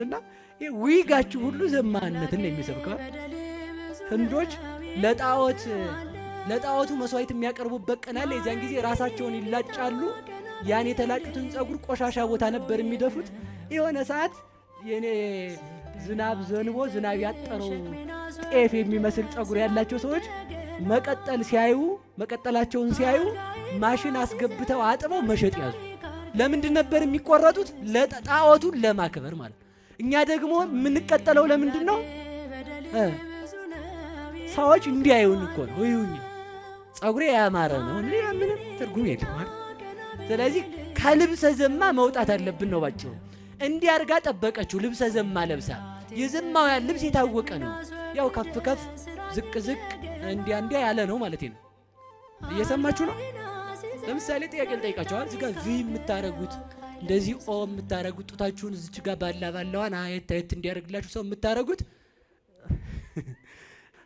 እና ዊጋችሁ ሁሉ ዘማነትን የሚሰብከው ህንዶች ለጣዖቱ መስዋዕት የሚያቀርቡበት ቀን አለ። የዚያን ጊዜ ራሳቸውን ይላጫሉ። ያን የተላጩትን ጸጉር ቆሻሻ ቦታ ነበር የሚደፉት። የሆነ ሰዓት የኔ ዝናብ ዘንቦ ዝናብ ያጠረው ጤፍ የሚመስል ጸጉር ያላቸው ሰዎች መቀጠላቸውን ሲያዩ ማሽን አስገብተው አጥበው መሸጥ ያዙ። ለምንድን ነበር የሚቆረጡት? ለጣዖቱን ለማክበር ማለት። እኛ ደግሞ የምንቀጠለው ለምንድን ነው? ሰዎች እንዲያዩን እኮ ነው። ይሁን ጸጉሬ ያማረ ነው እንዴ? ምንም ትርጉም የለም። ስለዚህ ከልብሰ ዘማ መውጣት አለብን ነው ባጭሩ። እንዲያርጋ ጠበቀችው። ልብሰ ዘማ ለብሳ የዘማውያን ልብስ የታወቀ ነው። ያው ከፍ ከፍ ዝቅ ዝቅ እንዲያ ያለ ነው ማለት ነው። እየሰማችሁ ነው? ለምሳሌ ጥያቄ ልጠይቃችኋል። እዚህ ጋር ቪ የምታረጉት እንደዚህ ኦ የምታረጉት ጡታችሁን እዚች ጋር ባላዋን አየት እንዲያደርግላችሁ ሰው የምታረጉት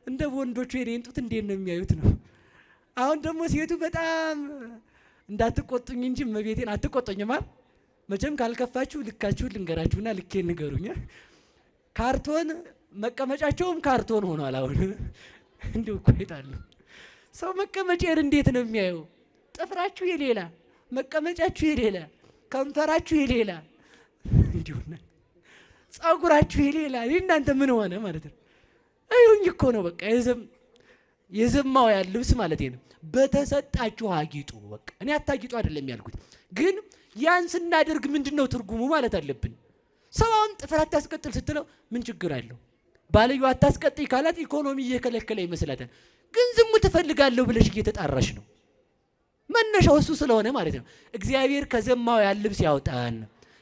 እንደ ወንዶቹ የኔን ጡት እንዴት ነው የሚያዩት ነው። አሁን ደግሞ ሴቱ በጣም እንዳትቆጡኝ እንጂ መቤቴን አትቆጡኝ ማለት መቼም ካልከፋችሁ ልካችሁ ልንገራችሁና ልኬን ንገሩኝ። ካርቶን መቀመጫቸውም ካርቶን ሆኗል። አሁን እንደው ቆይታሉ ሰው መቀመጫን እንዴት ነው የሚያየው? ጥፍራችሁ የሌላ መቀመጫችሁ የሌላ ከንፈራችሁ የሌላ እንዲሁና ጸጉራችሁ የሌላ እናንተ ምን ሆነ ማለት ነው? አይሁን እኮ ነው በቃ የዘማውያን ልብስ ማለት ነው። በተሰጣችሁ አጊጡ። በቃ እኔ አታጊጡ አይደለም ያልኩት፣ ግን ያን ስናደርግ ምንድነው ትርጉሙ ማለት አለብን። ሰውን ጥፍር አታስቀጥል ስትለው ምን ችግር አለው? ባልዩ አታስቀጥይ ካላት ኢኮኖሚ እየከለከለ ይመስላታል። ግን ዝሙት ትፈልጋለሁ ብለሽ እየተጣራሽ ነው። መነሻው እሱ ስለሆነ ማለት ነው። እግዚአብሔር ከዘማውያን ልብስ ያውጣን፣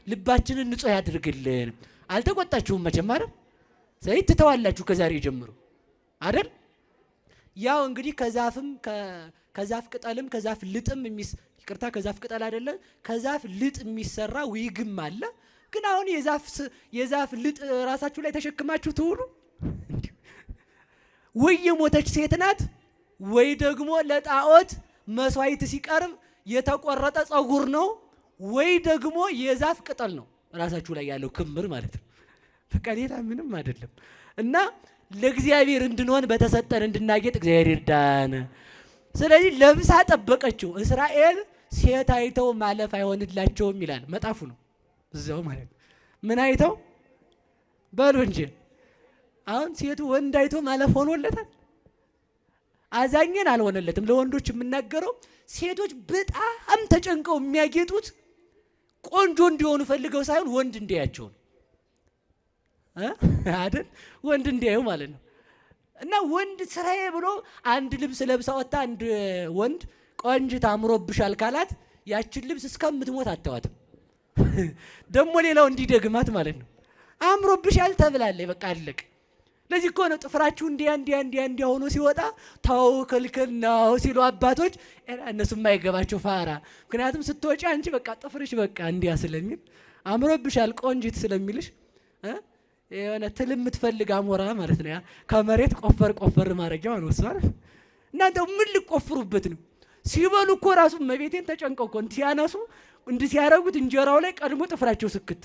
ልባችንን ንጹህ ያድርግልን። አልተቆጣችሁም መቼም አይደል? ዘይት ትተዋላችሁ ከዛሬ ጀምሮ አይደል? ያው እንግዲህ ከዛፍ ቅጠልም ከዛፍ ልጥም ይቅርታ ከዛፍ ቅጠል አይደለም ከዛፍ ልጥ የሚሰራ ዊግም አለ። ግን አሁን የዛፍ ልጥ ራሳችሁ ላይ ተሸክማችሁ ትውሉ ወይ የሞተች ሴት ናት ወይ ደግሞ ለጣዖት መስዋዕት ሲቀርብ የተቆረጠ ጸጉር ነው ወይ ደግሞ የዛፍ ቅጠል ነው ራሳችሁ ላይ ያለው ክምር ማለት ነው። በቃ ሌላ ምንም አይደለም። እና ለእግዚአብሔር እንድንሆን በተሰጠን እንድናጌጥ እግዚአብሔር ይርዳን። ስለዚህ ለብሳ ጠበቀችው። እስራኤል ሴት አይተው ማለፍ አይሆንላቸውም ይላል መጣፉ ነው እዛው ማለት ነው። ምን አይተው በሉ እንጂ አሁን ሴቱ ወንድ አይቶ ማለፍ ሆኖለታል? አዛኘን አልሆነለትም። ለወንዶች የምናገረው ሴቶች በጣም ተጨንቀው የሚያጌጡት ቆንጆ እንዲሆኑ ፈልገው ሳይሆን ወንድ እንዲያያቸው ነው አይደል? ወንድ እንዲያዩ ማለት ነው። እና ወንድ ስራዬ ብሎ አንድ ልብስ ለብሳ ወጣ አንድ ወንድ ቆንጅት አምሮብሻል ካላት ያችን ልብስ እስከምትሞት አታዋትም። ደግሞ ሌላው እንዲደግማት ማለት ነው። አምሮብሻል ተብላለች በቃ አለቅ። ለዚህ እኮ ነው ጥፍራችሁ እንዲያ ሆኖ ሲወጣ ታው ክልክል ነው ሲሉ አባቶች እነሱ የማይገባቸው ፋራ። ምክንያቱም ስትወጪ አንቺ በቃ ጥፍርሽ በቃ እንዲያ ስለሚል አምሮብሻል ቆንጅት ስለሚልሽ የሆነ ትል የምትፈልግ አሞራ ማለት ነው። ከመሬት ቆፈር ማድረጊያው ነው እሷ። እናንተ ምን ልቆፍሩበት ነው? ሲበሉ እኮ ራሱ መቤቴን ተጨንቀው እኮ ሲያነሱ እንዲህ ሲያረጉት እንጀራው ላይ ቀድሞ ጥፍራቸው ስክት